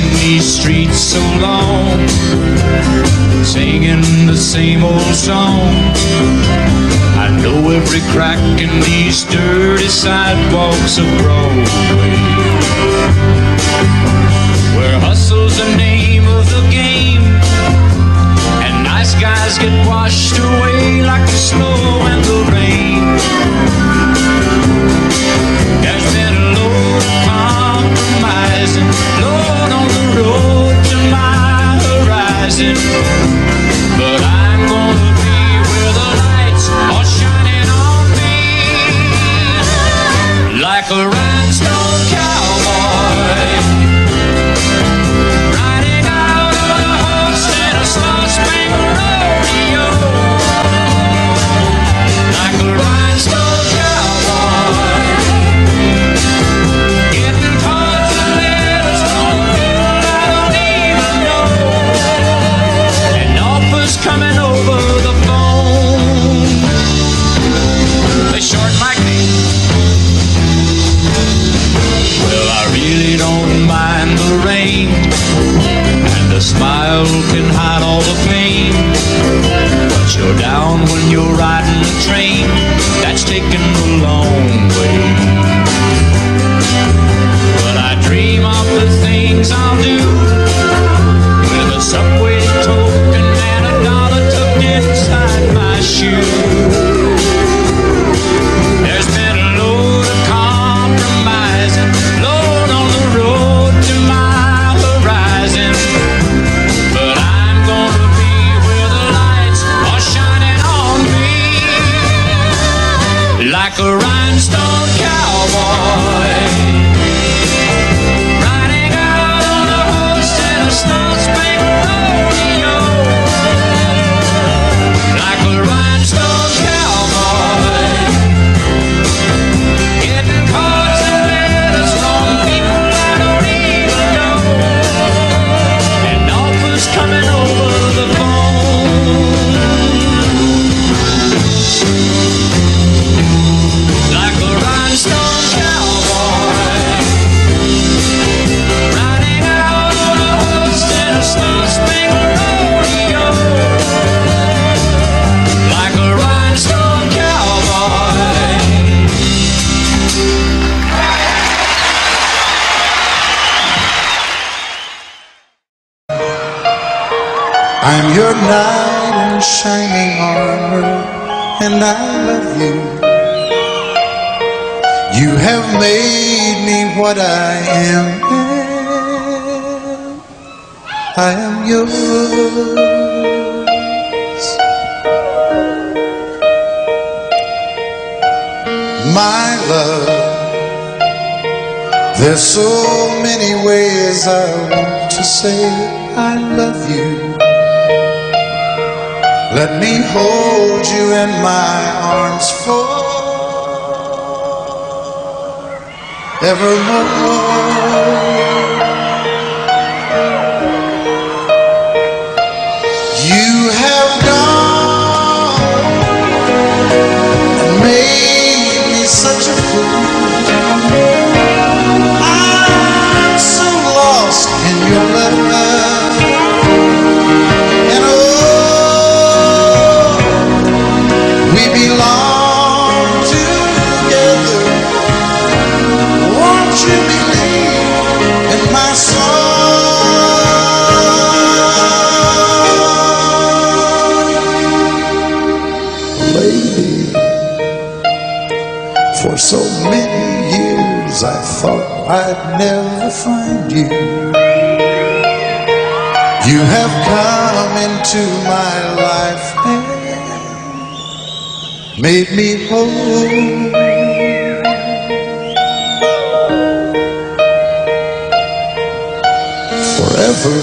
in these streets so long, singing the same old song. I know every crack in these dirty sidewalks of Broadway, where hustle's the name of the game, and nice guys get washed away like the snow and the rain. There's been a load of compromising, Lord, on the road to my horizon, but I'm gonna be where the lights are shining on me, like a rhinestone cowboy, riding out on a horse in a star-spangled rodeo, like a rhinestone cowboy, getting cards and letters from people I don't even know, and offers coming over the phone. They short my name. Well, I really don't mind the rain, and the smile can hide all the pain, but you're down when you're riding the train that's taking the long way. But I dream of the things I'll do with a subway token and $1 tucked inside my shoe. There's been a load of compromising, Lord, on the road to my horizon, but I'm gonna be where the lights are shining on me, like a rhinestone cowboy, riding out on a horse in a star-spangled rodeo, like a rhinestone cowboy, getting cards and letters from people I don't even know, and offers coming over the phone, like a rhinestone cowboy, riding out on a horse in a star-spangled rodeo, like a rhinestone cowboy. I'm your knight in shining armor, and I love you. You have made me what I am. I am yours. My love, there's so many ways I want to say I love you. Let me hold you in my arms forevermore. You have gone and made me such a fool. I'm so lost in your love. And we belong together. Won't you believe in my song? Lady, for so many years I thought I'd never find you. You have come into my life and made me whole. Forever,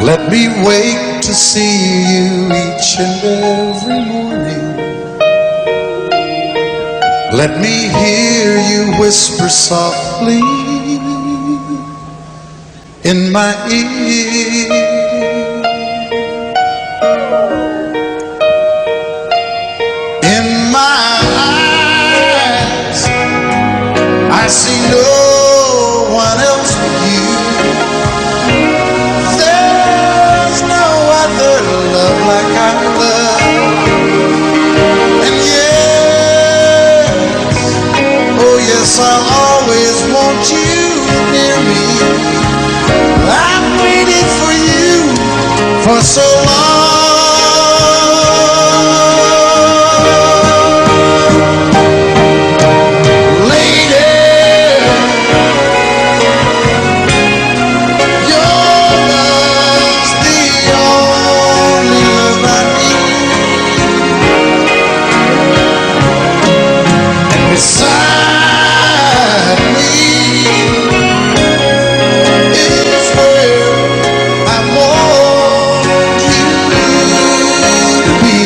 let me wake to see you each and every morning. Let me hear you whisper softly in my ear. In my eyes, I see no one else yes, I'll always want you near me. I've waited for you for so long. Beside me is where I want you to be.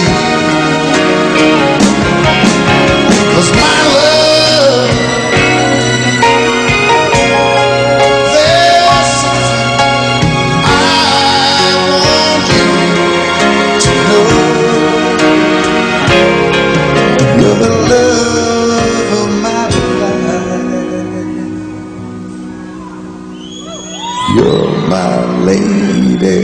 'Cause my love, there's something I want you to know. You're the love of my life. You're my lady.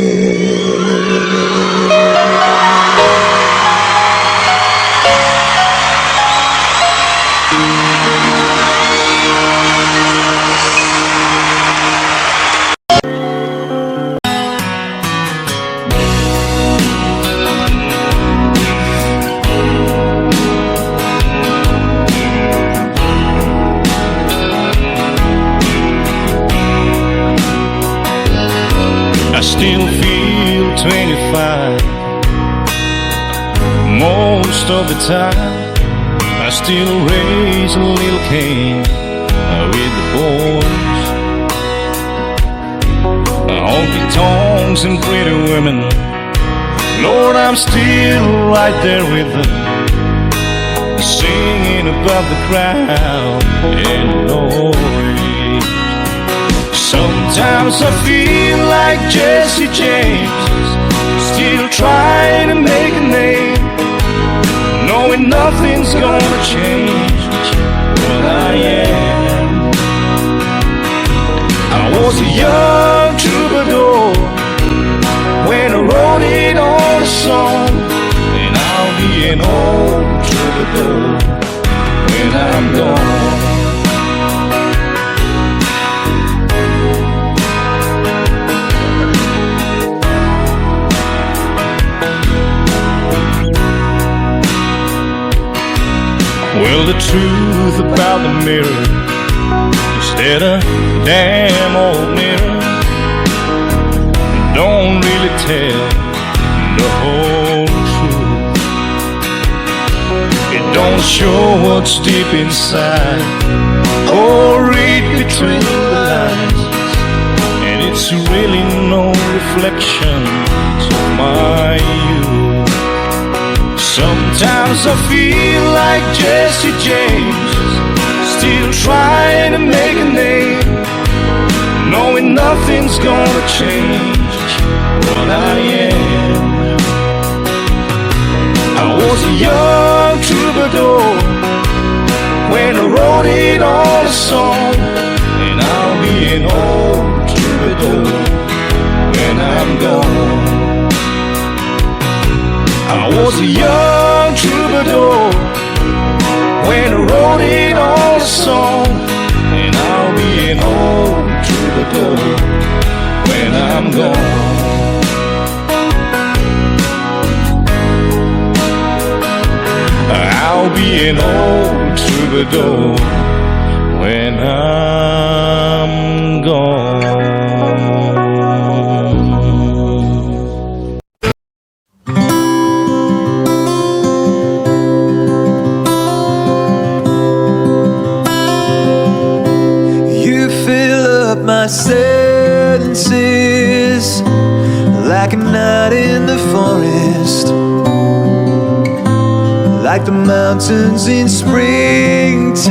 I still feel 25 most of the time. I still raise a little Cain with the boys. Honky tonks and pretty women, Lord, I'm still right there with them, singing above the crowd and noise. Sometimes I feel like Jesse James, still trying to make a name, knowing nothing's gonna change what I am. I was a young troubadour when I wrote it on a song, and I'll be an old troubadour when I'm gone. Well, the truth about the mirror is that a damn old mirror don't really tell the whole truth. It don't show what's deep inside or read between the lines, and it's really no reflection of my youth. Sometimes I feel like Jesse James, still trying to make a name, knowing nothing's gonna change what I am. I was a young troubadour when I wrote it on a song, and I'll be an old troubadour when I'm gone. I was a young troubadour when I wrote it on a song, and I'll be an old troubadour when I'm gone. I'll be an old troubadour when I'm gone. My senses like a night in the forest, like the mountains in springtime,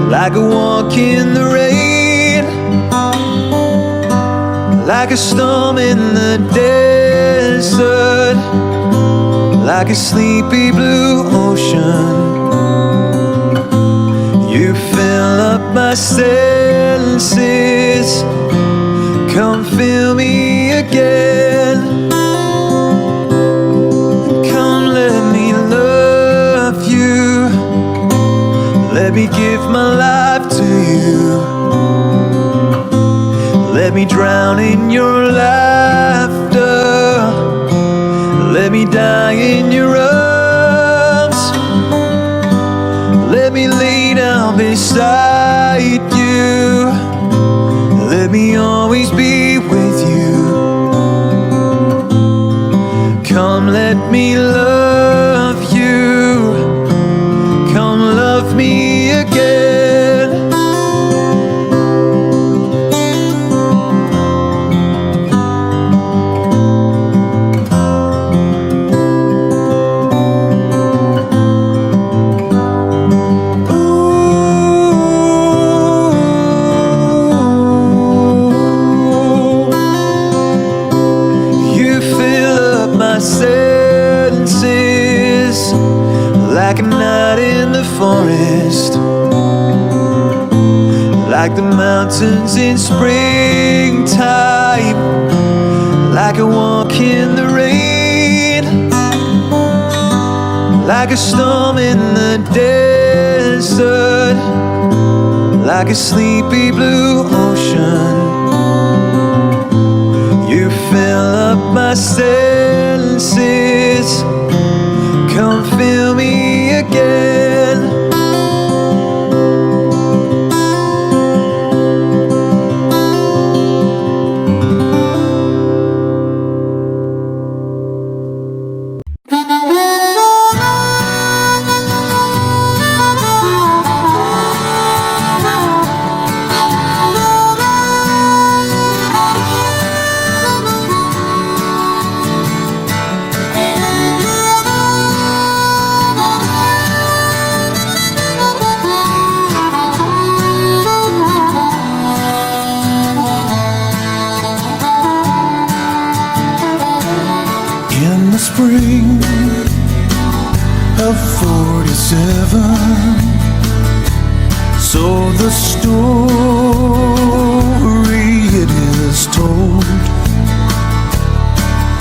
like a walk in the rain, like a storm in the desert, like a sleepy blue ocean. You fill up my senses, come fill me again. Come let me love you, Let me give my life to you. Let me drown in your laughter. Let me die in your arms. Let me lay down beside you. Let me always be with you. Come, let me love you. Come, love me again. Senses like a night in the forest, like the mountains in springtime, like a walk in the rain, like a storm in the desert, like a sleepy blue ocean. You fill up my senses. Come fill me again. Spring of 47, so the story it is told.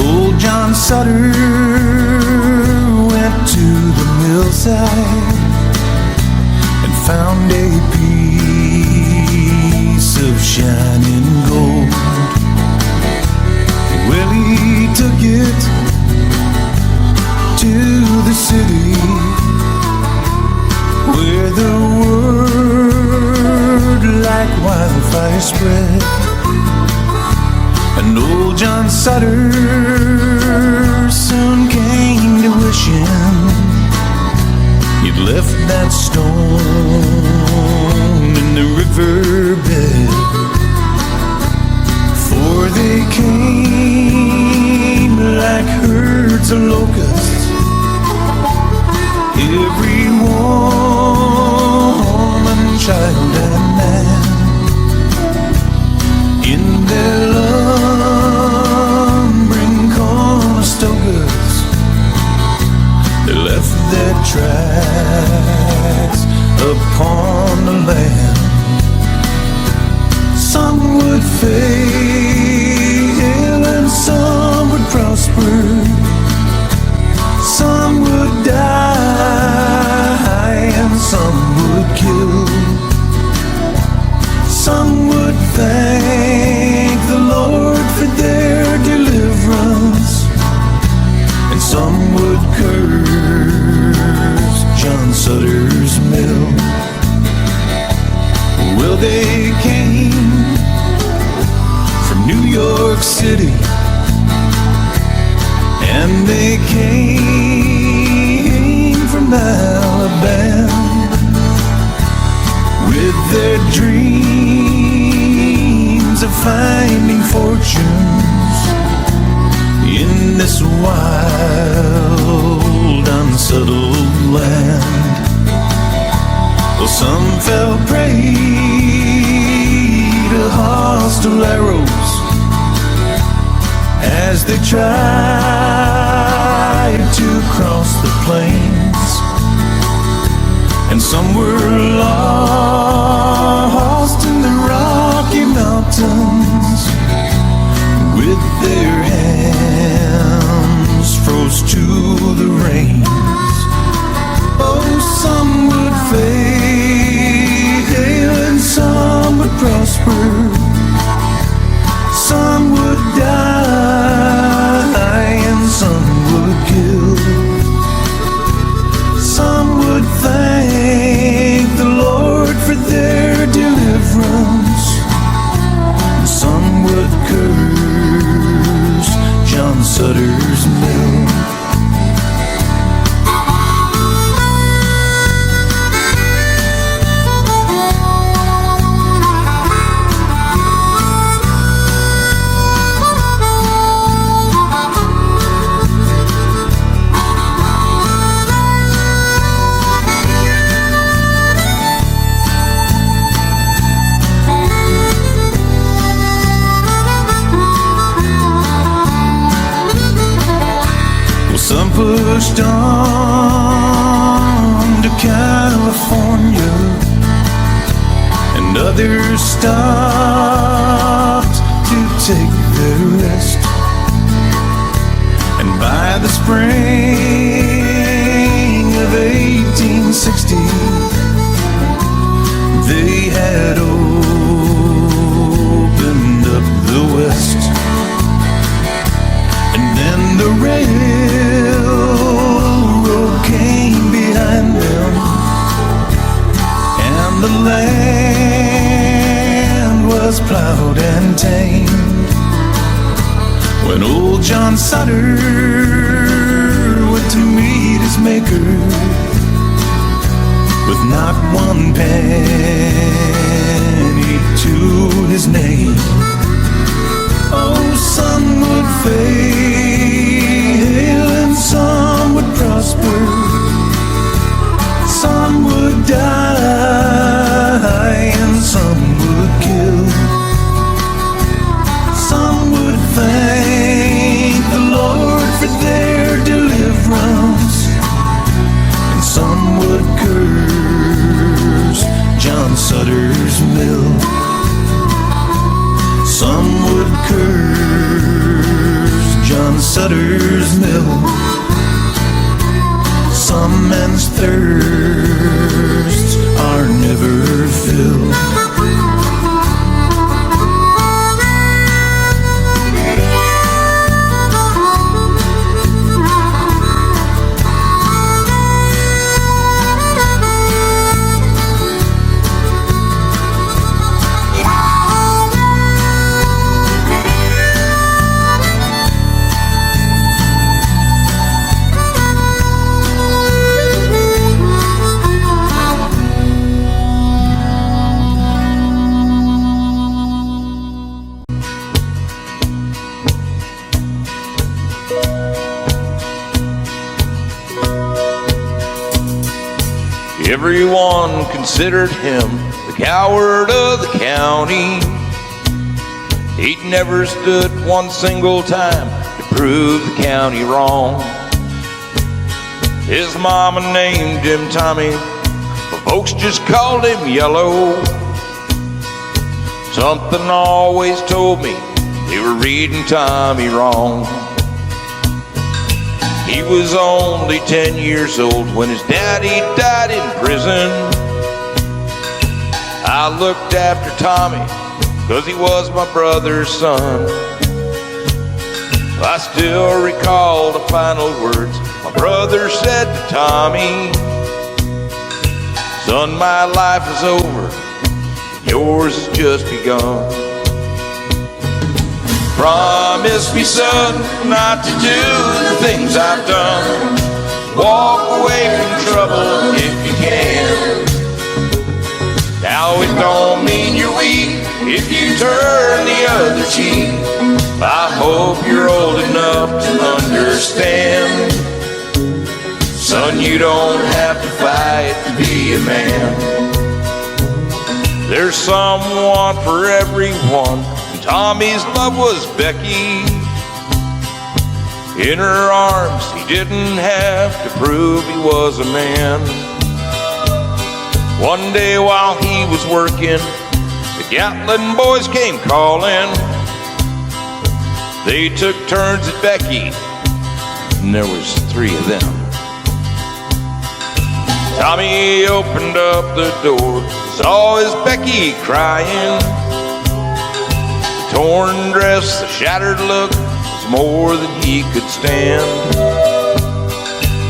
Old John Sutter went to the millside and found a piece of shining gold. Well, he took it to the city where the word like wildfire spread, and old John Sutter soon came to wish him he'd left that stone in the riverbed. For they came like herds of locusts, every woman, child, and man. In their lumbering Conestogas, they left their tracks upon the land. Some would fail and some would prosper. Some would die and some would kill. Some would thank the Lord for their deliverance, and some would curse John Sutter's mill. Well, they came from New York City, and they came from Alabama with their dreams of finding fortunes in this wild, unsettled land. Well, some fell prey to hostile arrows as they tried to cross the plains, and some were lost in the Rocky Mountains with their hands froze to the rains. Oh, some would fade pushed on to California, and others stopped to take their rest. And by the spring of 1860, they had opened up the West. And then the railroad came behind them, and the land was plowed and tamed. When old John Sutter went to meet his maker with not one penny to his name, oh, some would fail and some would prosper, some would die and some would kill. Some would thank the Lord for their deliverance, and some would curse John Sutter's mill. Some would curse John Sutter's mill. Some men's thirsts are never filled. Everyone considered him the coward of the county. He'd never stood one single time to prove the county wrong. His mama named him Tommy, but folks just called him Yellow. Something always told me they were reading Tommy wrong. He was only 10 years old when his daddy died in prison. I looked after Tommy 'cause he was my brother's son. I still recall the final words my brother said to Tommy: "Son, my life is over, yours has just begun. Promise me, son, not to do the things I've done. Walk away from trouble if you can. Now it don't mean you're weak if you turn the other cheek. I hope you're old enough to understand. Son, you don't have to fight to be a man. There's someone for everyone. Tommy's love was Becky. In her arms, he didn't have to prove he was a man. One day while he was working, the Gatlin boys came calling. They took turns at Becky, and there was 3 of them. Tommy opened up the door, saw his Becky crying. Torn dress, the shattered look was more than he could stand.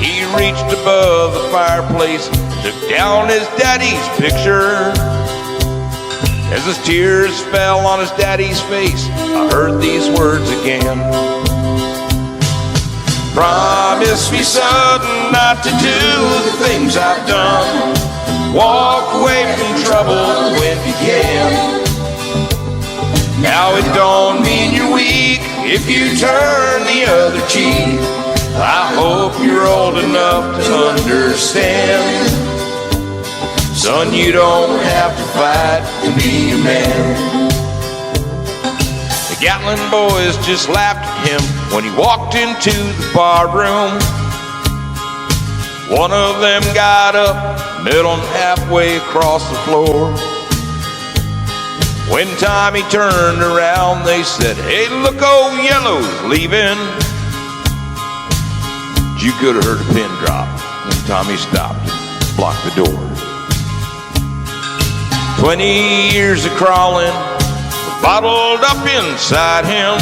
He reached above the fireplace, took down his daddy's picture. As his tears fell on his daddy's face, I heard these words again. Promise me, son, not to do the things I've done. Walk away from trouble when you can. Now it don't mean you're weak if you turn the other cheek. I hope you're old enough to understand. Son, you don't have to fight to be a man. The Gatlin boys just laughed at him when he walked into the bar room. One of them got up, met him halfway across the floor. When Tommy turned around, they said, "Hey, look, old Yellow's leaving." You could have heard a pin drop when Tommy stopped and blocked the door. 20 years of crawling were bottled up inside him.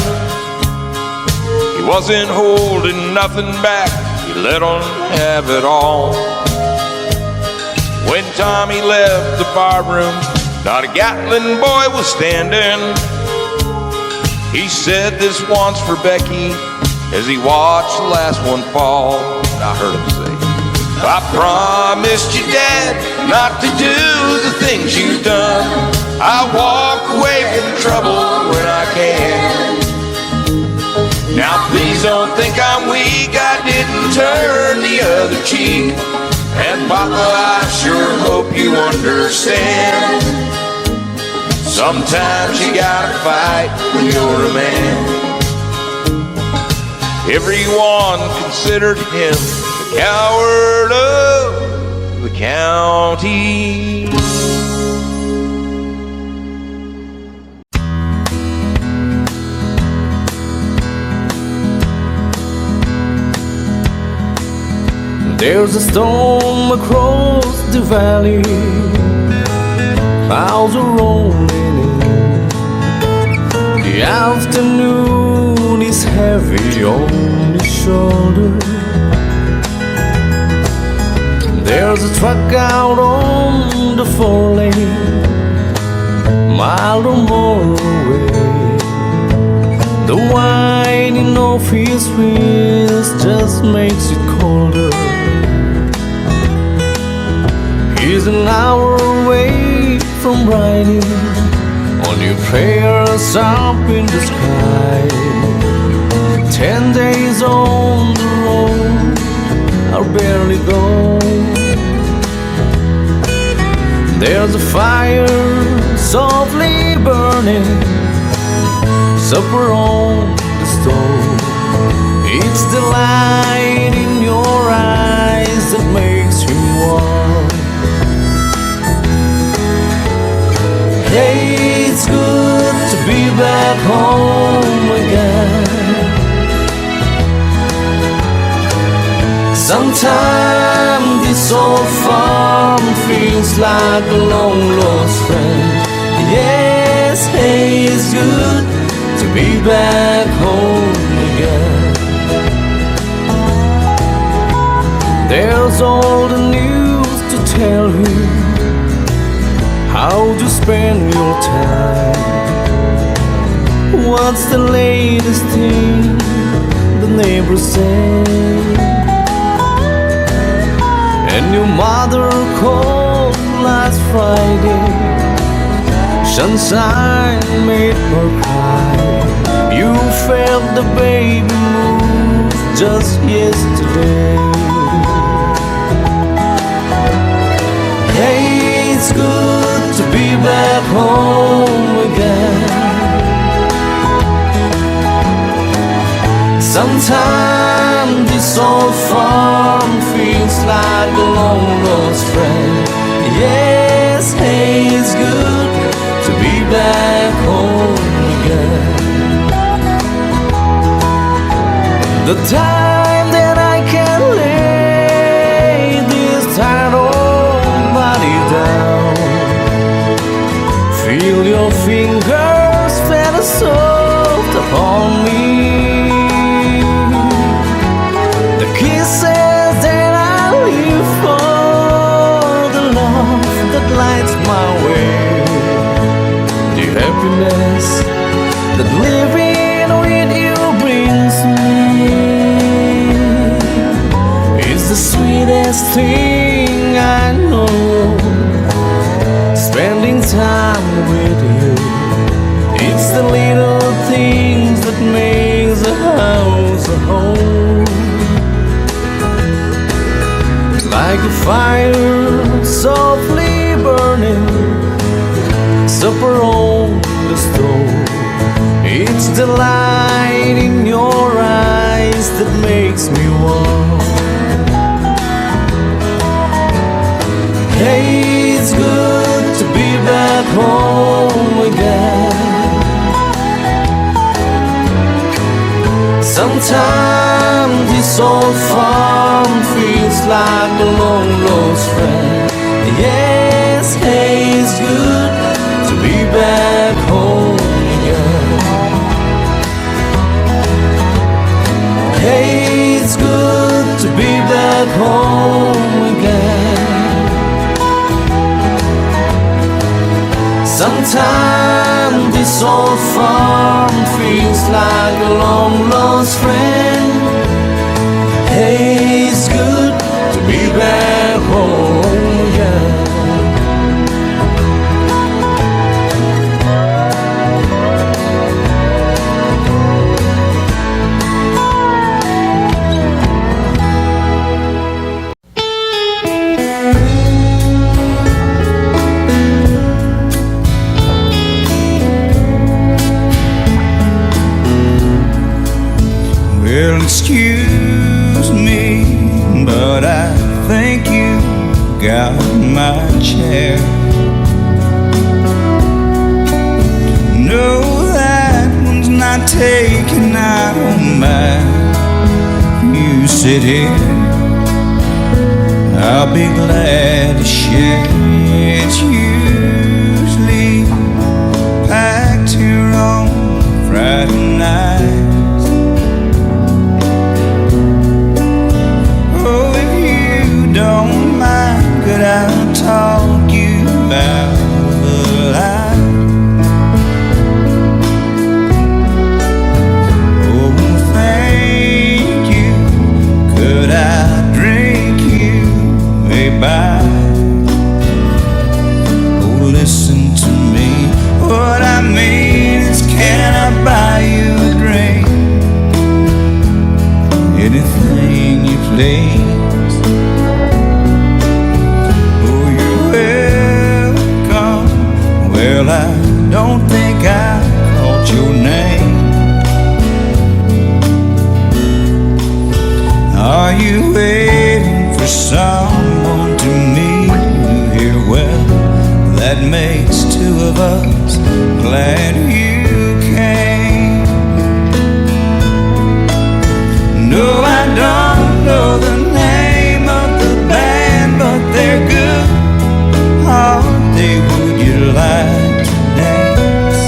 He wasn't holding nothing back, he let them have it all. When Tommy left the barroom, not a Gatlin boy was standing. He said this once for Becky as he watched the last one fall. I heard him say, "I promised you, Dad, not to do the things you've done. I walk away from trouble when I can. Now please don't think I'm weak, I didn't turn the other cheek. And Papa, I sure hope you understand. Sometimes you gotta fight when you're a man." Everyone considered him the coward of the county. There's a storm across the valley, clouds are rolling in. The afternoon is heavy on his shoulder. There's a truck out on the 4-lane, mile or more away. The whining of his wheels just makes it colder. He's an hour away from riding on your prayers up in the sky. 10 days on the road are barely gone. There's a fire softly burning, supper on the stove. It's the light in your eyes that makes him warm. Hey, it's good to be back home again. Sometimes this old farm feels like a long lost friend. Yes, hey, it's good to be back home again. There's all the news to tell you how to spend your time. What's the latest thing the neighbors say? And your mother called last Friday, sunshine made her cry. You felt the baby move just yesterday. Hey, it's good to be back home again. Sometimes this old farm feels like a long lost friend. Yes, hey, it's good to be back home again. The time that I can lay this tired old body down, feel your fingers feel soft upon me. The kisses that I live for, the love that lights my way, the happiness that living with you brings me. It's the sweetest thing I know, spending time with you. It's the little things that makes a house a home. Like a fire softly burning, supper on the stove. It's the light in your eyes that makes me warm. Hey, it's good to be back home again. Sometimes this old farm feels like a long lost friend. Yes, hey, it's good to be back home again. Hey, it's good to be back home again. Sometimes this old farm feels like a long lost friend. Hey, it's good to be back home again. Well, excuse me, but I think you got my chair. No, that one's not taken, I don't mind. You sit here, I'll be glad to share. It's usually packed here on Friday night. Don't mind, could I talk you out of the light? Oh, thank you. Could I drink you a bite? Oh, listen to me. What I mean is, can I buy you a drink? Anything you please. Well, I don't think I caught your name. Are you waiting for someone to meet you here? Well, that makes two of us. Glad you came. No, I don't know the name of the band, but they're good. Are they? Would you like to dance?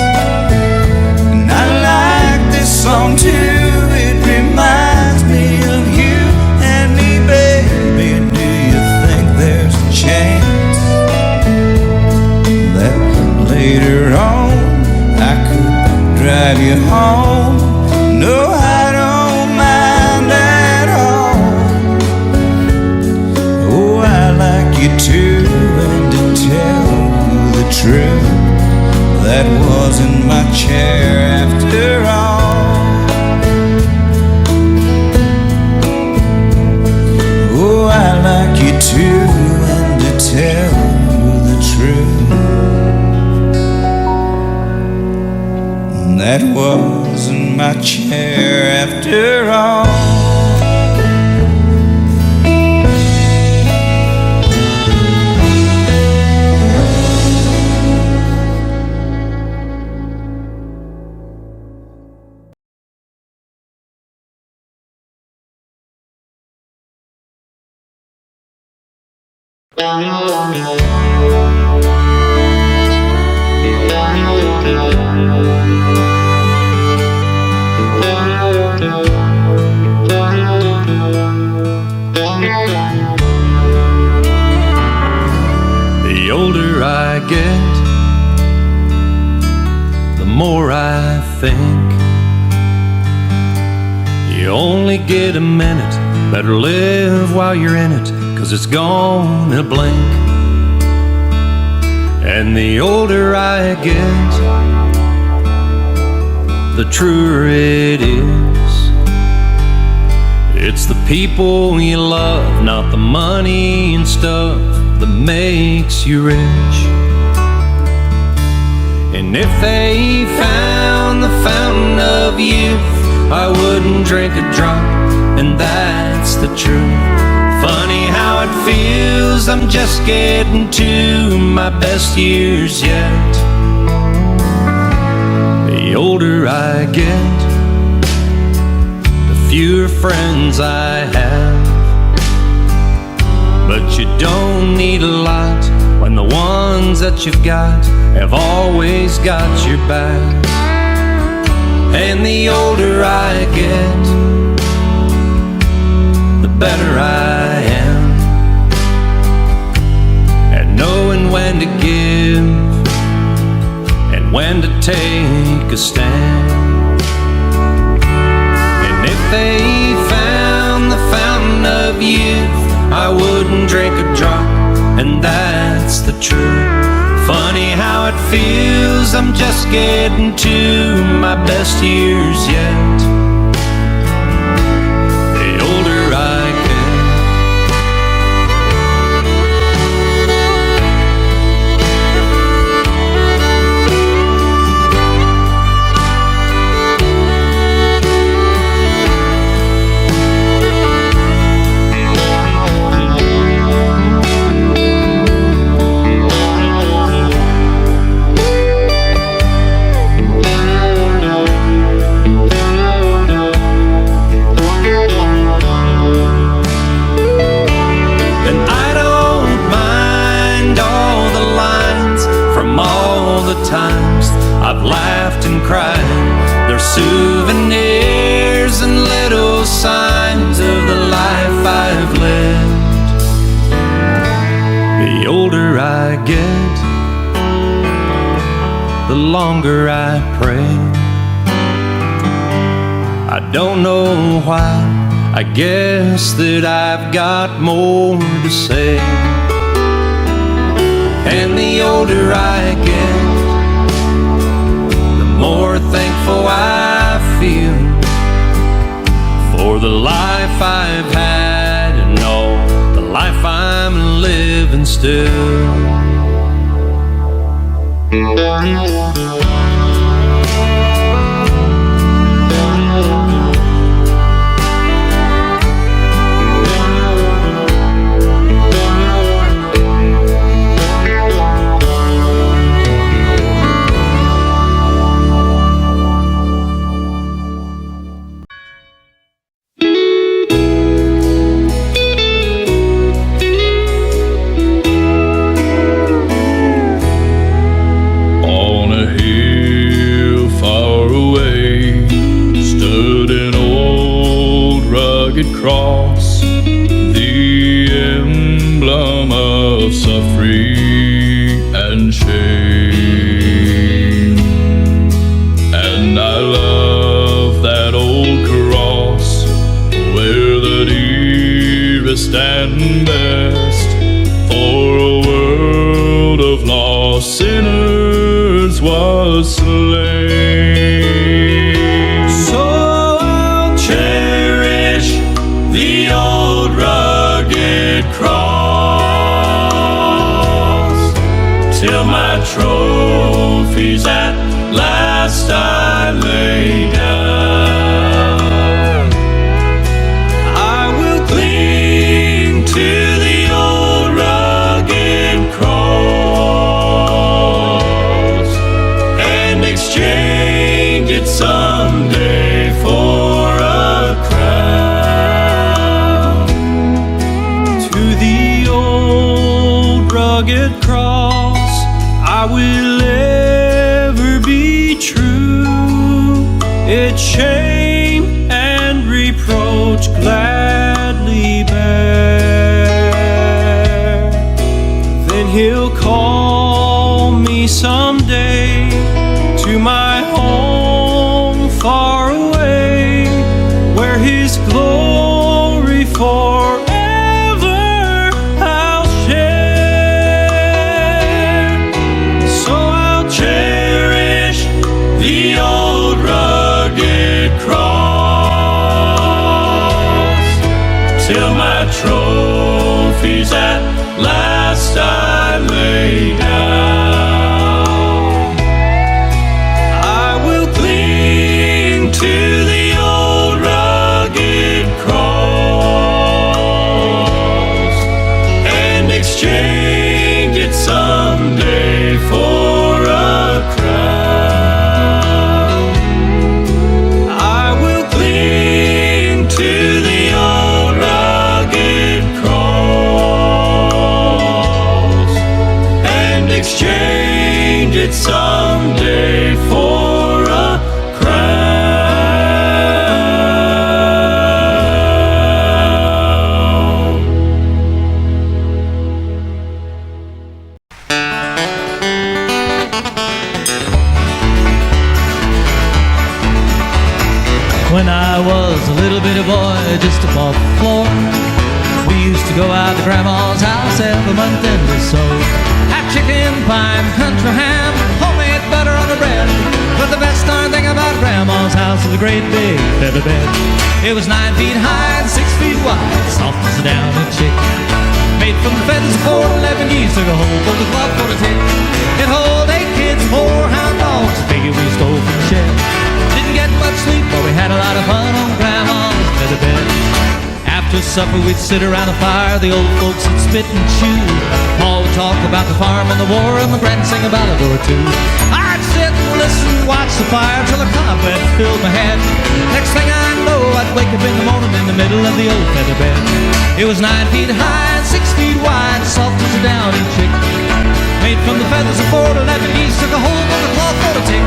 And I like this song too. It reminds me of you and me, baby. Do you think there's a chance that later on I could drive you home? No, I don't mind at all. Oh, I like you too, and to tell the truth, that wasn't my chair after all. Oh, I like you too, and to tell the truth, that wasn't my chair after all. The older I get, the more I think you only get a minute. Better live while you're in it, 'cause it's gone in a blink. And the older I get, the truer it is. It's the people you love, not the money and stuff, that makes you rich. And if they found the fountain of youth, I wouldn't drink a drop, and that's the truth. Funny how it feels, I'm just getting to my best years yet. The older I get, the fewer friends I have. But you don't need a lot when the ones that you've got have always got your back. And the older I get, the better I am at knowing when to give and when to take a stand. And if they found the fountain of youth, I wouldn't drink a drop, and that's the truth. Funny how it feels, I'm just getting to my best years yet. The older I get. Times I've laughed and cried, they're souvenirs and little signs of the life I've lived. The older I get, the longer I pray. I don't know why, I guess that I've got more to say. And the older I get, more thankful I feel for the life I've had and all the life I'm living still. Cross, the emblem of suffering and shame. And I love that old cross where the dearest and best for a world of lost sinners was slain. So I'll cherish the old rugged cross till my trophies at last I lay down. I will cling to the old rugged cross and exchange it someday for a crown. Rugged cross, I will ever be true. Its shame and reproach gladly bear. Then he'll call me someday to my home far away, where his glory forever till my trophies at last I lay down. exchange it someday for a crown. When I was a little bitty boy just above the floor, we used to go out to Grandma's house every month and so have chicken pie and country ham, homemade butter on the bread. But the best darn thing about Grandma's house was a great big feather bed. It was 9 feet high and 6 feet wide, soft as a downy chick. Made from the feathers of 4 to 11 geese, took a whole full of love for the tick. It hold 8 kids, 4 hound dogs, a figure we stole from the shed. Didn't get much sleep, but we had a lot of fun on Grandma's feather bed. After supper we'd sit around the fire, the old folks would spit and chew. Pa would talk about the farm and the war, and my grand sing a ballad or two. I'd sit and listen, watch the fire till a cobweb filled my head. Next thing I know, I'd wake up in the morning in the middle of the old feather bed. It was 9 feet high and 6 feet wide, soft as a downy chick. Made from the feathers of 4 to 11 geese, took a hold on the cloth for the tick.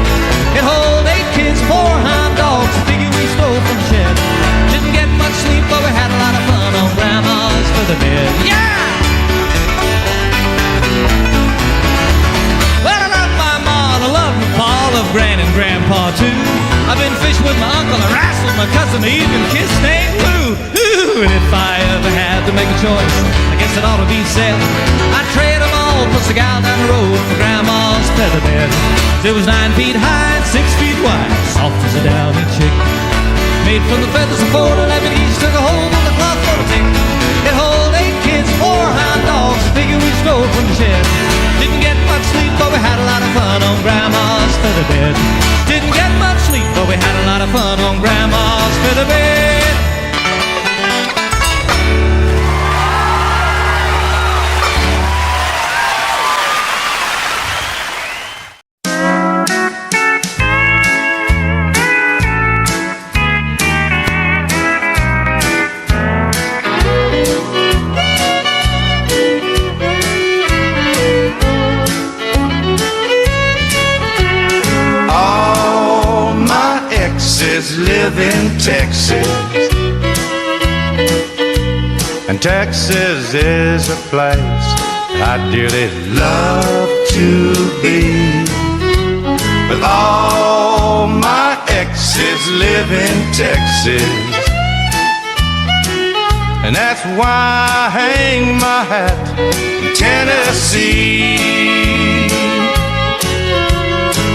It hold 8 kids, 4 hound dogs, a figure we stole from the shed. Didn't get much sleep, but we had a lot of fun on Grandma's feather bed. Yeah! Well, I love my ma, I love my pa, I love Gran and Grandpa too. I've been fishing with my uncle, I wrestled my cousin, I even kissed Aunt Lou. Ooh, and if I ever had to make a choice, I guess it ought to be said, I'd trade them all plus the gal down the road for Grandma's feather bed. It was 9 feet high and 6 feet wide, soft as a downy chick. Made from the feathers of 4 to 11 geese, took a hold on the cloth for a tick. It hold 8 kids, 4 hound dogs, a figure we stole from the shed. Didn't get much sleep, but we had a lot of fun on Grandma's feather bed. Didn't get much sleep, but we had a lot of fun on Grandma's feather bed. Live in Texas, and Texas is a place I dearly love to be. But all my exes live in Texas, and that's why I hang my hat in Tennessee.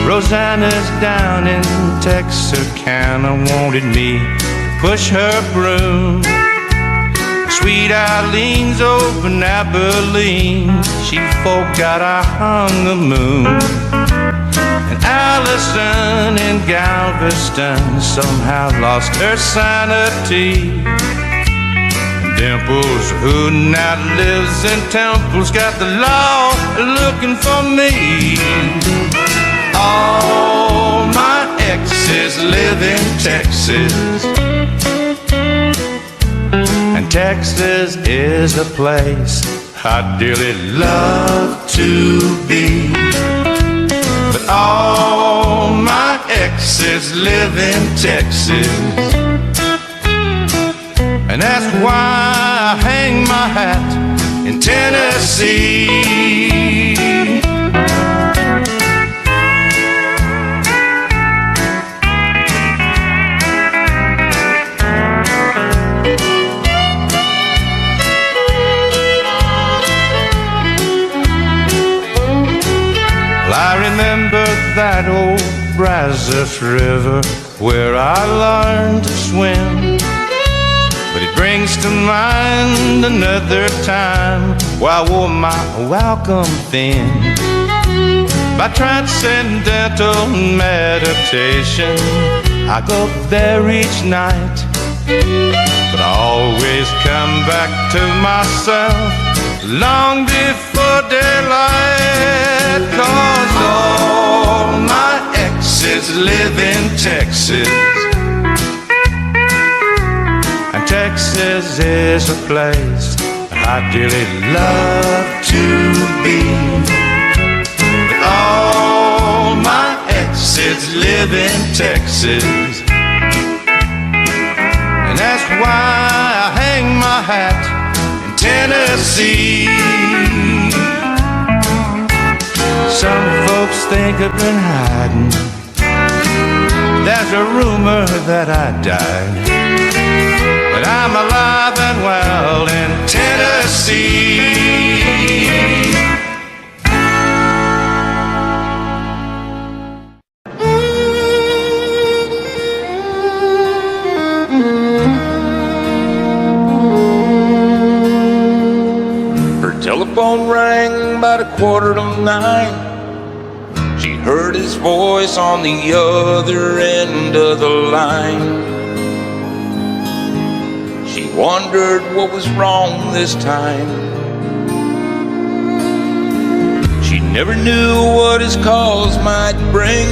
Rosanna's down in Texarkana wanted me to push her broom. Sweet Eileen's over in Abilene, she forgot I hung the moon. And Allison in Galveston somehow lost her sanity. And Dimples, who now lives in Temple's, got the law looking for me. All my exes live in Texas, and Texas is a place I dearly love to be. But all my exes live in Texas, and that's why I hang my hat in Tennessee. I remember that old Brazos River where I learned to swim, but it brings to mind another time where I wore my welcome thin. By transcendental meditation, I go there each night, but I always come back to myself long before daylight. 'Cause all my exes live in Texas, and Texas is a place I dearly love to be. kids live in Texas. And that's why I hang my hat in Tennessee. Some folks think I've been hiding. There's a rumor that I died, but I'm alive and well in Tennessee. Her telephone rang about 8:45. She heard his voice on the other end of the line. She wondered what was wrong this time. She never knew what his calls might bring.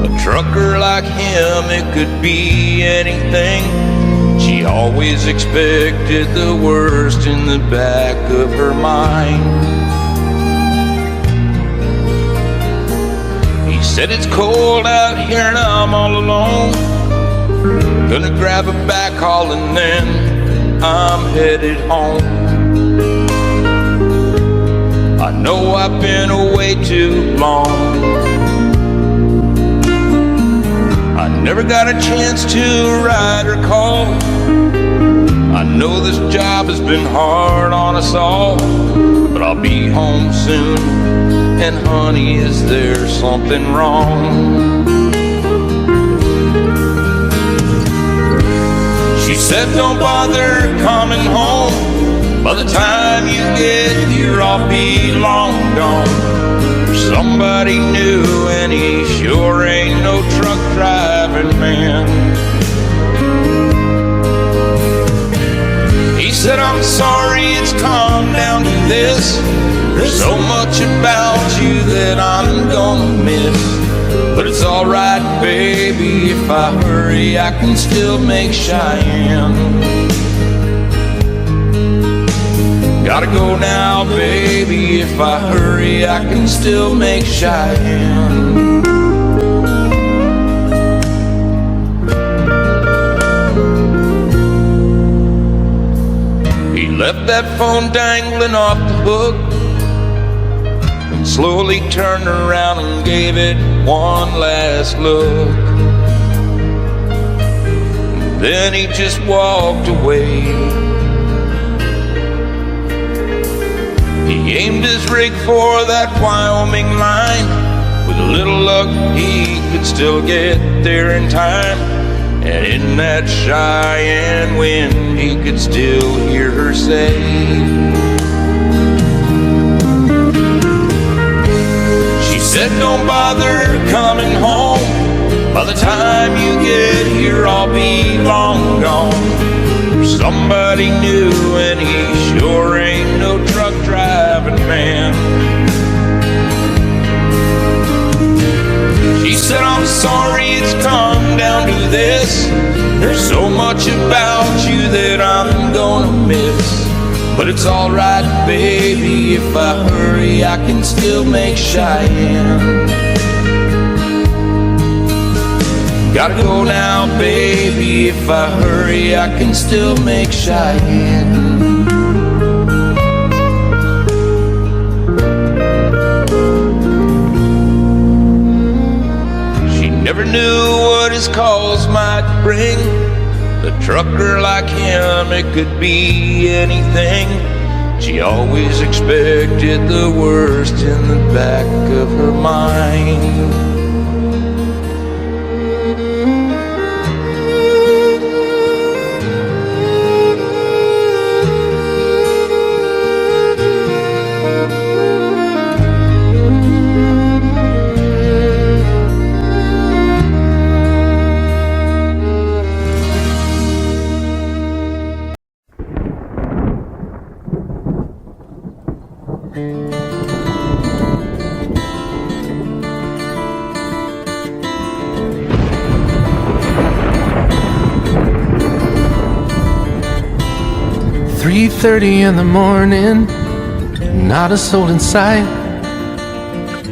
A trucker like him, it could be anything. She always expected the worst in the back of her mind. He said it's cold out here and I'm all alone. Gonna grab a backhaul and then I'm headed home. I know I've been away too long. I never got a chance to ride or call. I know this job has been hard on us all, but I'll be home soon. And honey, is there something wrong? She said don't bother coming home. By the time you get here I'll be long gone. Somebody new and he sure ain't no truck driving man. He said I'm sorry it's come down to this. There's so much about you that I'm gonna miss. But it's alright, baby, if I hurry, I can still make Cheyenne. Gotta go now, baby, if I hurry, I can still make Cheyenne. He left that phone dangling off the hook, slowly turned around and gave it one last look. Then he just walked away. He aimed his rig for that Wyoming line. With a little luck he could still get there in time. And in that Cheyenne wind he could still hear her say, said don't bother coming home. By the time you get here I'll be long gone. Somebody new and he sure ain't no truck driving man. She said I'm sorry it's come down to this. There's so much about you that I'm gonna miss. But it's alright, baby, if I hurry, I can still make Cheyenne. Gotta go now, baby, if I hurry, I can still make Cheyenne. She never knew what his calls might bring. A trucker like him, it could be anything. She always expected the worst in the back of her mind. "3:30 in the morning, not a soul in sight.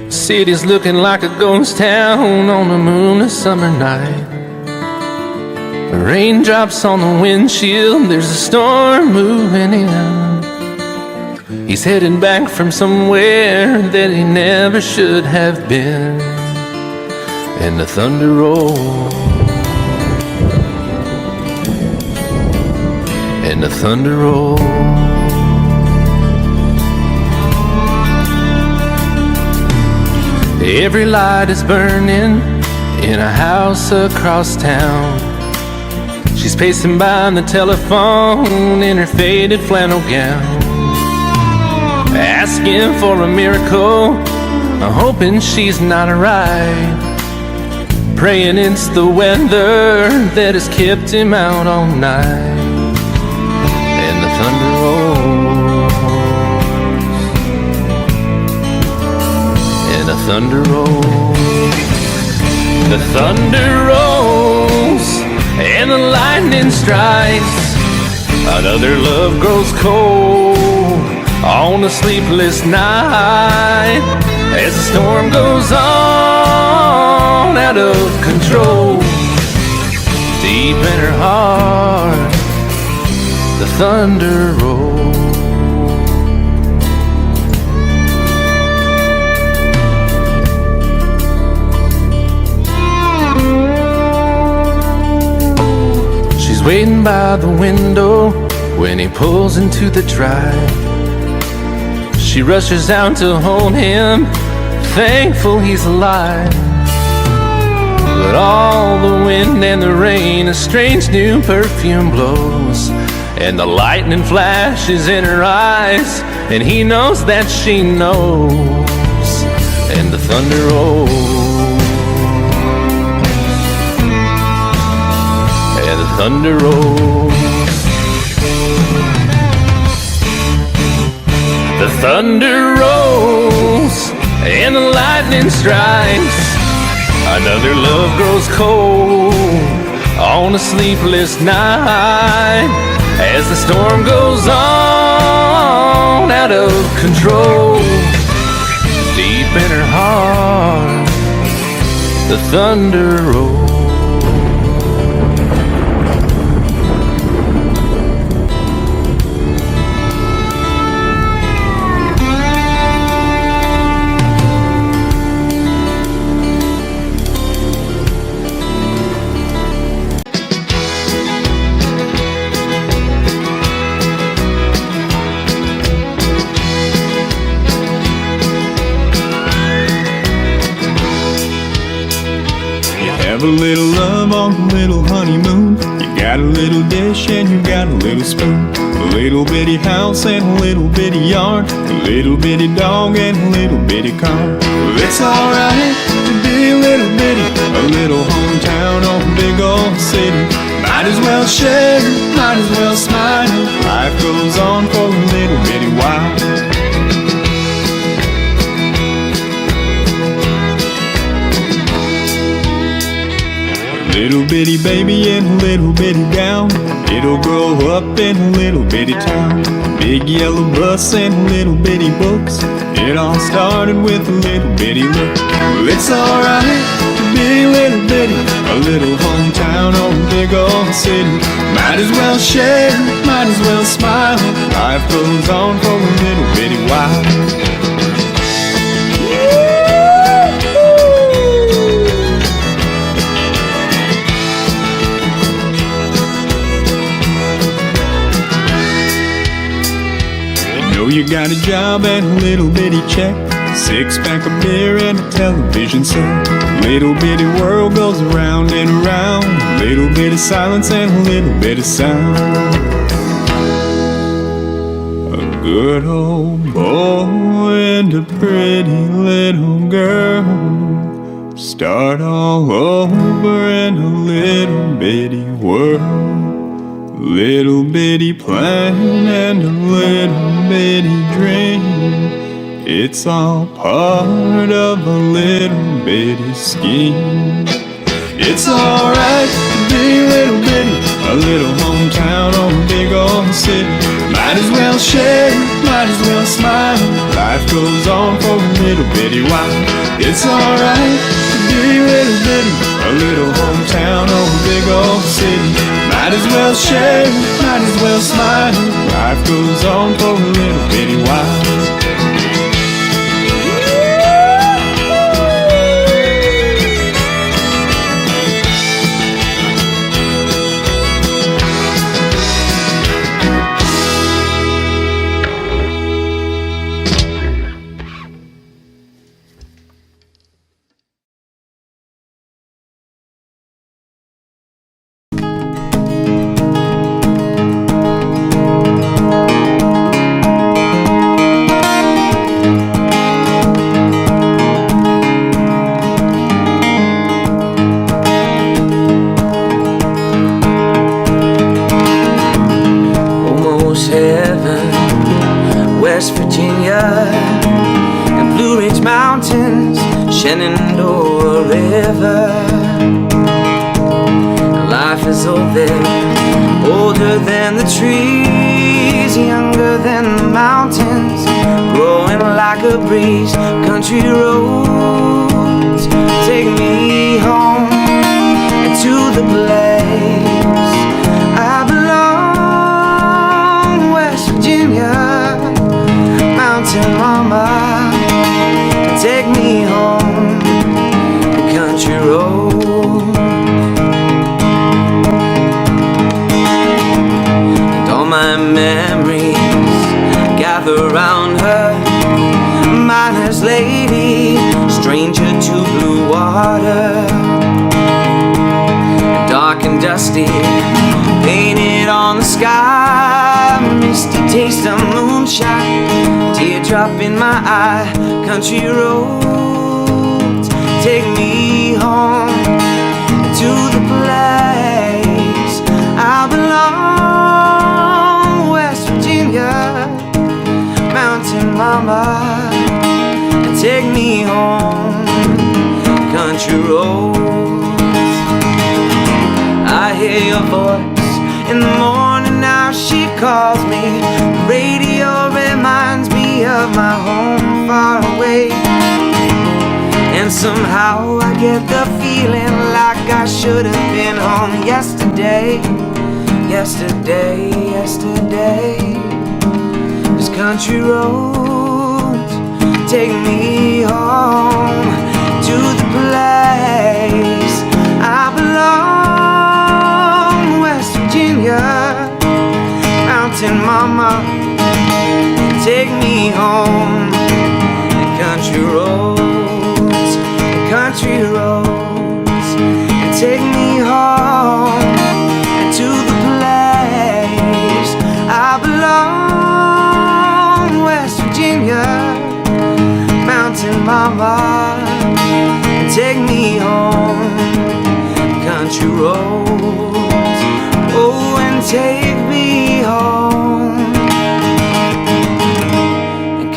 City's looking like a ghost town on a moonless summer night. Raindrops on the windshield, there's a storm moving in. He's heading back from somewhere that he never should have been. And the thunder rolls, and the thunder rolls. Every light is burning in a house across town. She's pacing by the telephone in her faded flannel gown, asking for a miracle, hoping she's not alright, praying it's the weather that has kept him out all night. And the thunder rolls, and the thunder rolls, the thunder rolls, and the lightning strikes. Another love grows cold on a sleepless night, as the storm goes on out of control. Deep in her heart, the thunder rolls. She's waiting by the window when he pulls into the drive. She rushes out to hold him, thankful he's alive. But all the wind and the rain, a strange new perfume blows, and the lightning flashes in her eyes, and he knows that she knows. And the thunder rolls, and the thunder rolls. The thunder rolls, and the lightning strikes. Another love grows cold on a sleepless night, as the storm goes on out of control. Deep in her heart, the thunder rolls. Have a little love on a little honeymoon. You got a little dish and you got a little spoon. A little bitty house and a little bitty yard. A little bitty dog and a little bitty car. Well, it's alright to be a little bitty. A little hometown or a big old city. Might as well share, might as well smile. Life goes on for a little bitty while. Little bitty baby in a little bitty gown. It'll grow up in a little bitty town. Big yellow bus and a little bitty books. It all started with a little bitty look. Well, it's alright to be a little bitty. A little hometown or a big old city. Might as well share, might as well smile. Life goes on for a little bitty while. You got a job and a little bitty check, 6-pack of beer and a television set. Little bitty world goes around and around. A little bit of silence and a little bit of sound. A good old boy and a pretty little girl start all over in a little bitty world. Little bitty plan and a little bitty dream. It's all part of a little bitty scheme. It's alright to be a little bitty. A little hometown or a big old city. Might as well share, might as well smile. Life Life goes on for a little bitty while. It's alright to be little bitty, a little hometown or a big old city. Might as well share, might as well smile. Life goes on for a little bitty while. Shenandoah River. Life is old there, older than the trees, younger than the mountains, growing like a breeze. Country roads take me home and to the place I belong. West Virginia, mountain mama, take me home, the country road. And all my memories gather round her, miner's lady, stranger to blue water. Dark and dusty, painted on the sky, misty taste of moonshine, teardrop in my eye. Country roads take me home to the place I belong. West Virginia, mountain mama, take me home, country roads. I hear your voice in the morning, now she calls me. The radio reminds me of my home far away, and somehow I get the feeling like I should have been home yesterday. Yesterday, yesterday. 'Cause country roads take me home to the place I belong. West Virginia, mountain mama, take me home. The country roads, the country roads, and take me home and to the place I belong. West Virginia, mountain mama, take me home. The country roads, oh, and take me home.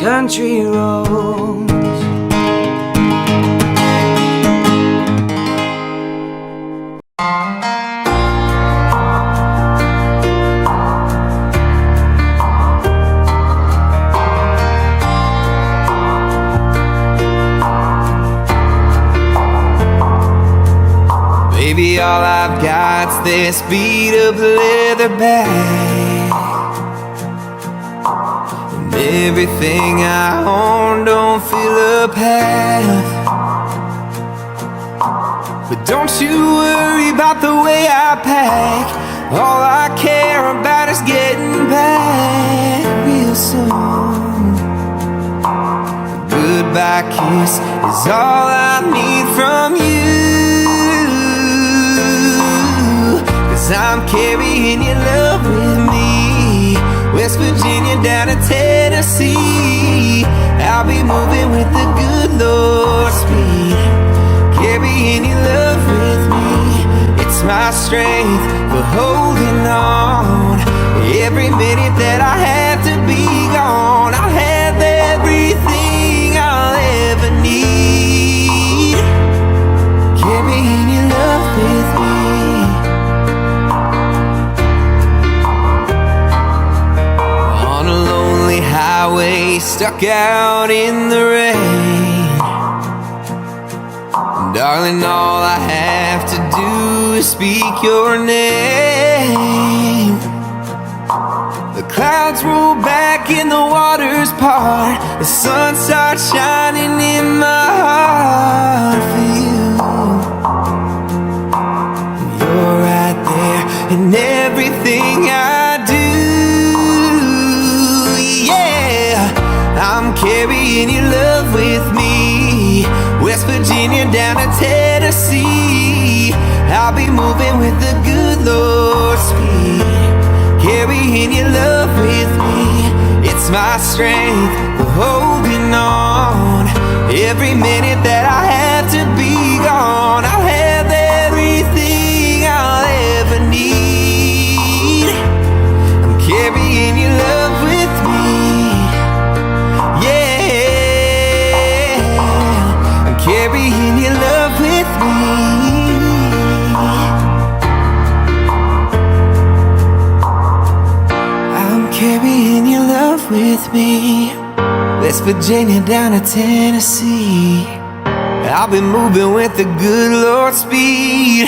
Country roads. Baby, all I've got's this beat up leather bag. Everything I own don't fill up half. But don't you worry about the way I pack. All I care about is getting back real soon. A goodbye kiss is all I need from you. 'Cause I'm carrying your love with me, West Virginia down to Tennessee. I'll be moving with the good Lord's speed, carrying your love with me. It's my strength for holding on. Every minute that I have to be gone, I'll have everything I'll ever need, carrying your love with me. highway stuck out in the rain. Darling, all I have to do is speak your name. The clouds roll back and the waters part. The sun starts shining in my heart for you. You're right there in everything I do. Yeah, I'm carrying your love with me. West Virginia down to Tennessee. I'll be moving with the good Lord's speed. Carrying your love with me. It's my strength for holding on. Every minute that I have to be gone, I'll have everything I'll ever need. I'm carrying your love with me. Yeah, I'm carrying your love with me. Carrying your love with me. West Virginia down to Tennessee. I'll be moving with the good Lord's speed.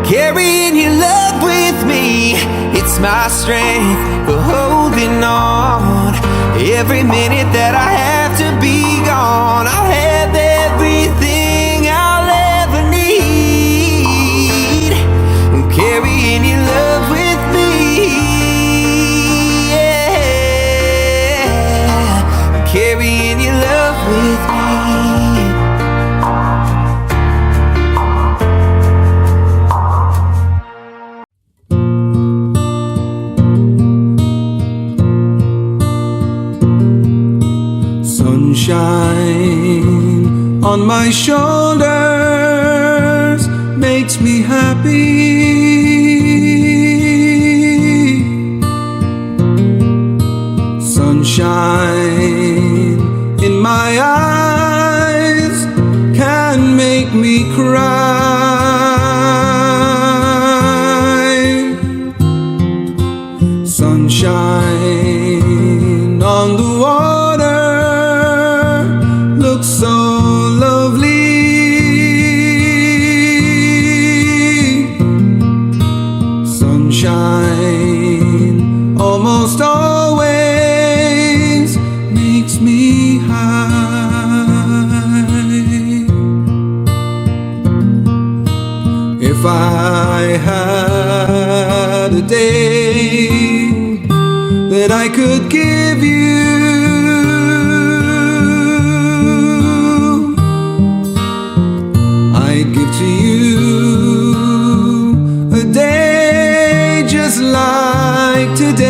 Carrying your love with me. It's my strength for holding on. Every minute that I have to be gone, I'll have everything I'll ever need. I'm carrying your love with me. Carrying your love with me. Sunshine on my shoulders makes me happy. Sunshine in my eyes can make me cry. Sunshine on the water looks so lovely. Sunshine almost always makes me high. If I had a day that I could give you, I'd give to you a day just like today.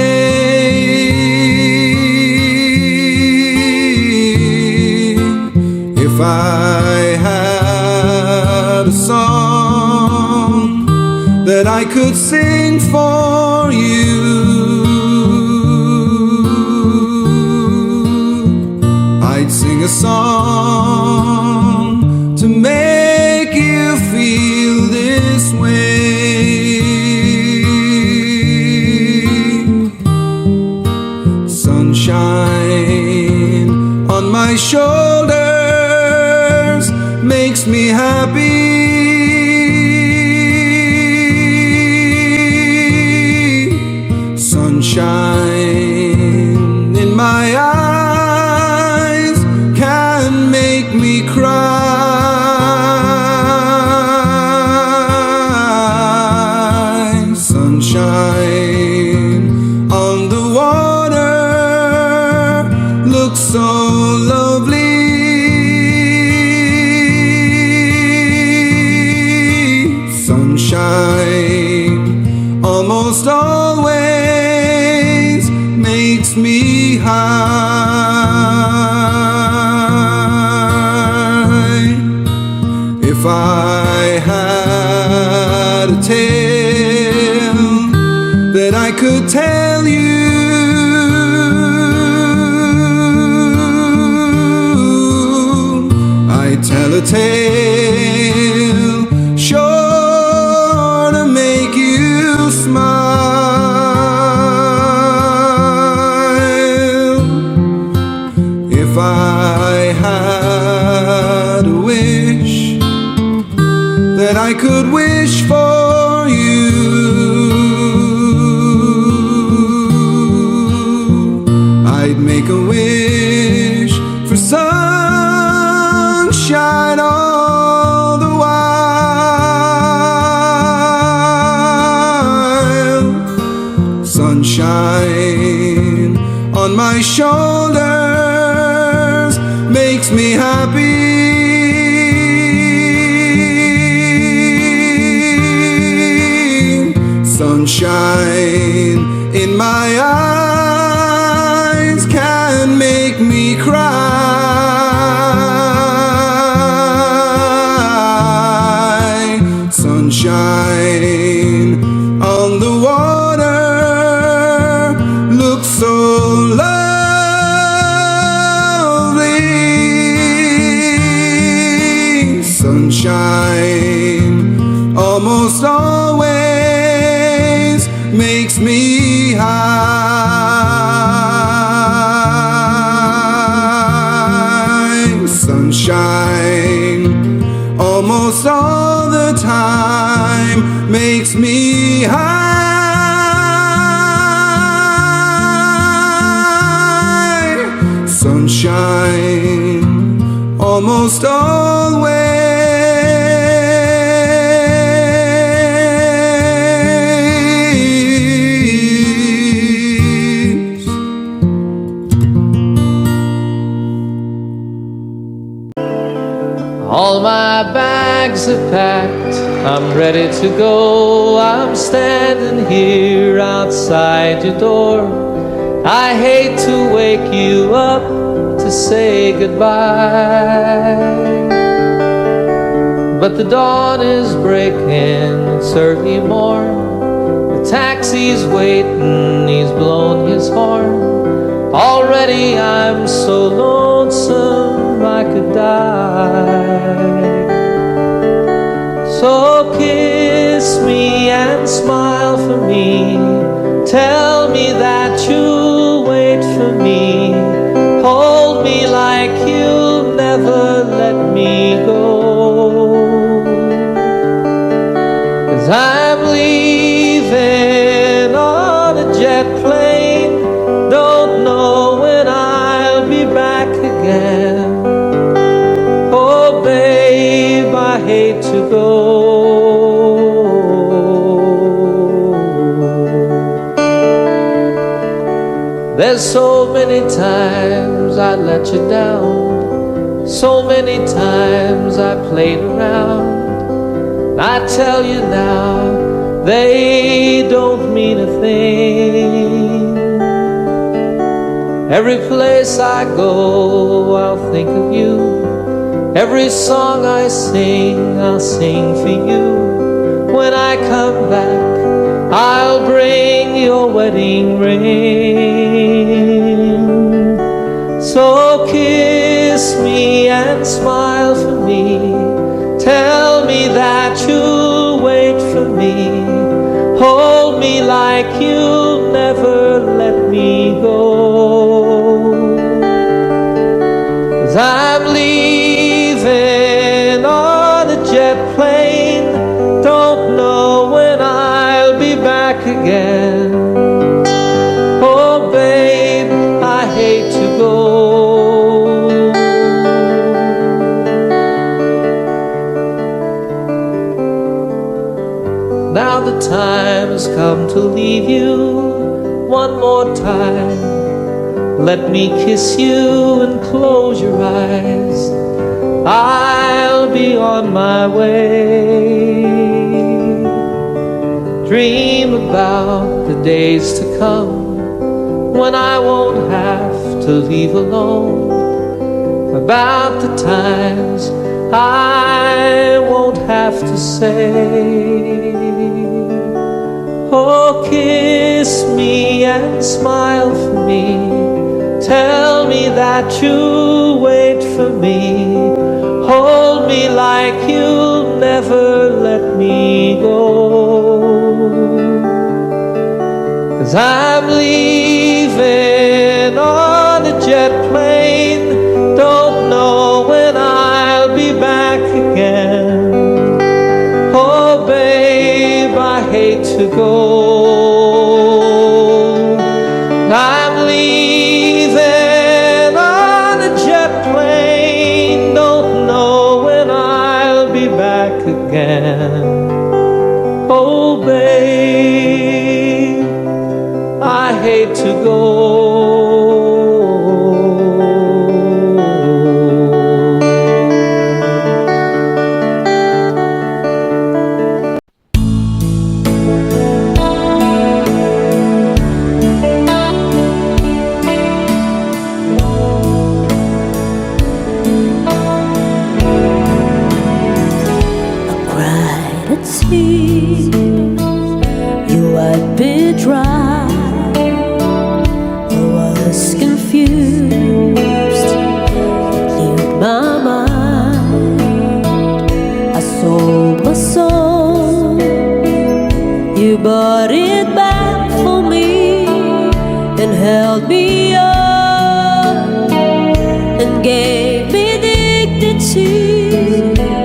If I had a song that I could sing for you, I'd sing a song to make you feel this way. Sunshine on my shoulders makes me happy. Sunshine in my eyes can make me cry. Sunshine on the water looks so lovely. Sunshine almost always makes me high. If I had a tale that I could tell you, I'd tell a tale sure to make you smile. that I could wish for you. I'd make a wish for sunshine all the while. Sunshine on my shoulders makes me happy. Sunshine in my eyes can make me cry. Sunshine on the water looks so lovely. Sunshine almost always makes me high. Sunshine almost all the time makes me high. Sunshine almost always. All my bags are packed, I'm ready to go. I'm standing here outside your door. I hate to wake you up to say goodbye, but the dawn is breaking, it's early morn. The taxi's waiting, he's blown his horn. Already I'm so lonesome I could die. So kiss me and smile for me. Tell me that you'll wait for me. Hold me like you'll never let me go. 'Cause I'm leaving on a jet plane. Don't know when I'll be back again. Oh babe, I hate to go. There's so many times I let you down, so many times I played around. I tell you now, they don't mean a thing. Every place I go, I'll think of you. Every song I sing, I'll sing for you. When I come back, I'll bring your wedding ring. So kiss me and smile for me. Tell me that you'll wait for me. Hold me like you'll never let me go. 'Cause I'm leaving on a jet plane. Don't know when I'll be back again. Oh babe, I hate to go. Now the time has come to leave you one more time. Let me kiss you and close your eyes. I'll be on my way. Dream about the days to come when I won't have to leave alone. About the times I won't have to say, oh, kiss me and smile for me. Tell me that you'll wait for me. Hold me like you'll never let me go. 'Cause I'm leaving on a jet plane. Don't know when I'll be back again. to go. I'm leaving on a jet plane, don't know when I'll be back again. Oh babe, I hate to go. You wiped it dry. I was confused, cleared my mind. I sold my soul. You bought it back for me and held me up and gave me dignity.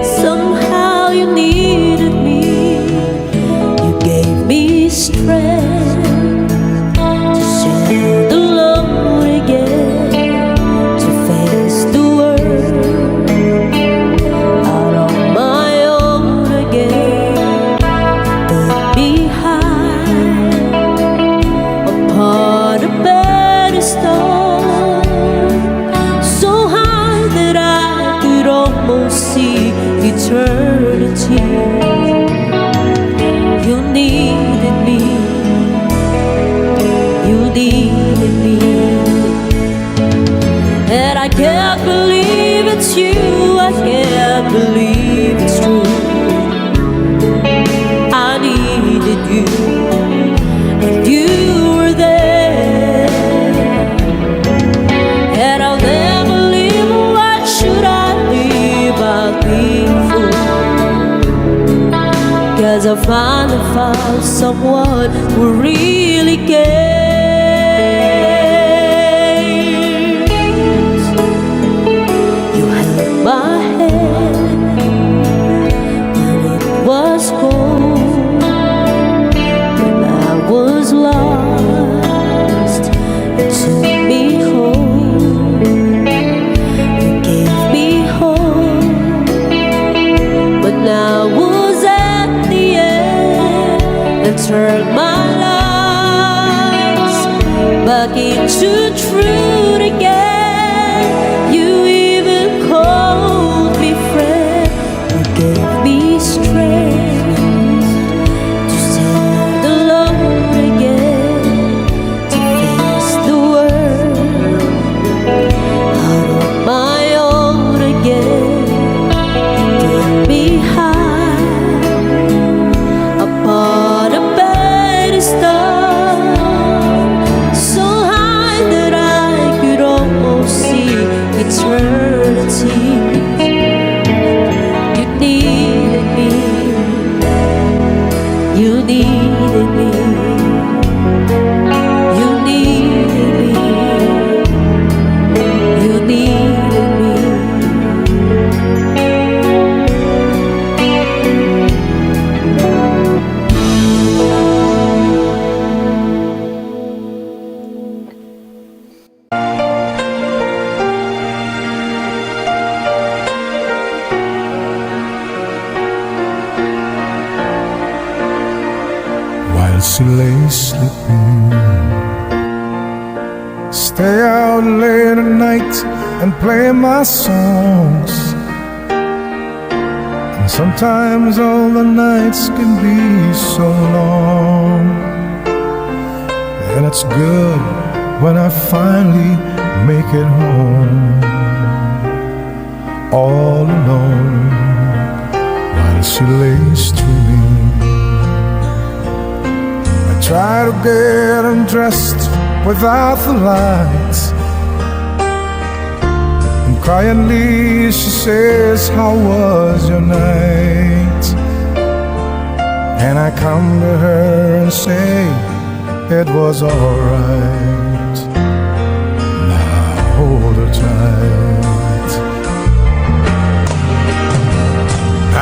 Somehow you needed me. Strength to share the load again, to face the world out on my own again. Put me high upon a pedestal, so high that I could almost see eternity. You needed me, you needed me, and I can't believe it's you, I can't believe it's true. I needed you, and you were there, and I'll never leave. Why should I leave? I'll be fool. 'Cause I finally found someone who really cares. You held my hand when it was cold, when I was lost. You took me home, you gave me hope, but now and turn my lies back into truth again. You even called me friend. You gave me strength to stand alone again, to face the world out on my own again. You put me high upon a pedestal, so high that I could almost see eternity. You needed me, you needed me, you needed me, you needed me. She lay sleeping, stay out late at night and play my songs. And sometimes all the nights can be so long. And it's good when I finally make it home, all alone, while she lays to me. Try to get undressed without the lights, and quietly she says, how was your night? And I come to her and say, it was alright. Now hold her tight.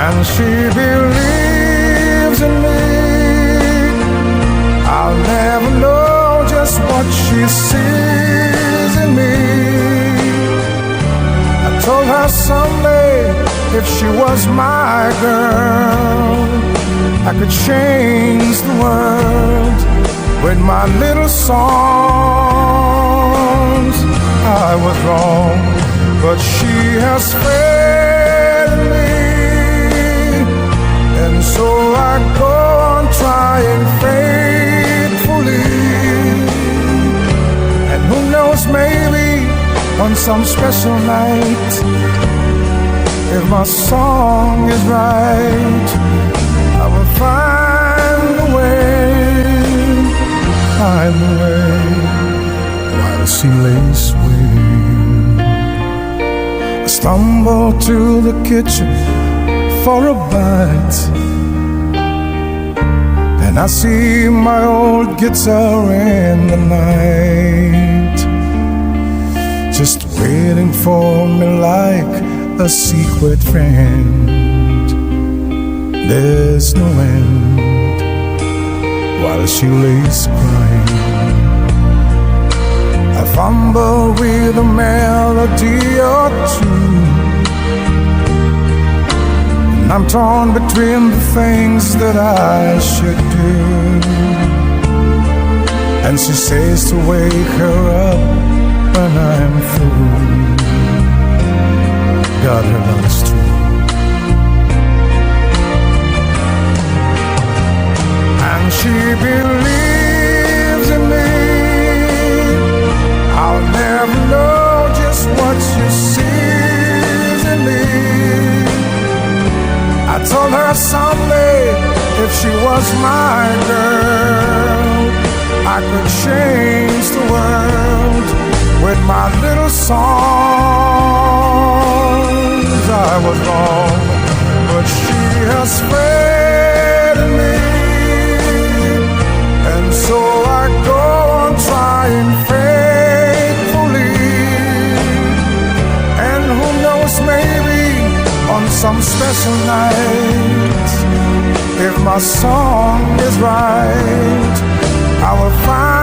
And she believes in me, her someday if she was my girl, I could change the world with my little songs. I was wrong, but she has failed me, and so I go on trying faithfully. And who knows, maybe on some special night, if my song is right, I will find a way, while she lays waiting. I stumble to the kitchen for a bite, and I see my old guitar in the night, just waiting for me like a secret friend. There's no end while she lays crying. I fumble with a melody or two, and I'm torn between the things that I should do. And she says to wake her up when I'm through. God, her love is true. And she believes in me. I'll never know just what she sees in me. I told her someday if she was my girl, I could change the world with my little songs. I was wrong, but she has failed in me, and so I go on trying faithfully. And who knows, maybe on some special night, if my song is right, I will find